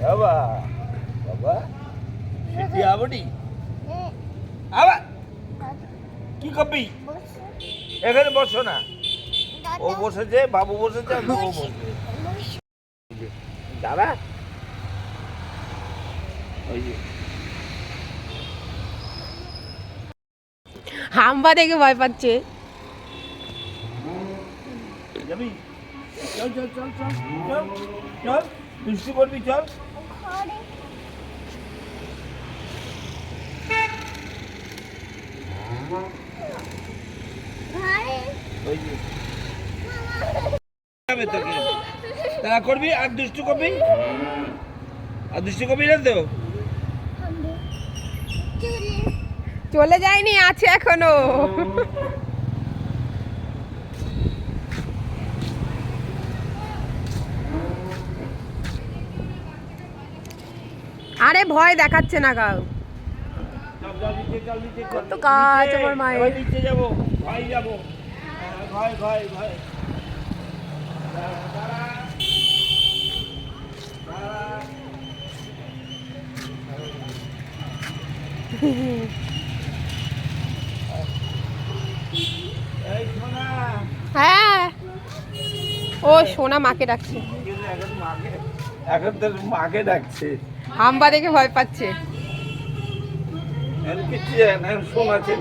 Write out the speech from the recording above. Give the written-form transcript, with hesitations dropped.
বাবা বাবা কি আবডি আবার কি করবি এখানে বসো না ও বসেছে বাবু বসেছে আর ও বসেছে দাদা ওই যে হাম্বা দেখে ভয় পাচ্ছে। যাবি চল চল চল চল চল চল দুষ্টু করবি চল ওই যে যাবে তোকে তারা করবি আর দুষ্টু করবি না তো চলে যায়নি, আছে এখনো। আরে ভয় দেখাচ্ছে না কাউ। কত কাজ আমার মায়ের। নিচে যাবো ভয় যাবো ভয় ভয় ভয় হ্যাঁ ও সোনা মাকে ডাকছে, এখন তো মাকে ডাকছে হাম্বা দেখে ভয় পাচ্ছে। কিচ্ছু শোনাচ্ছে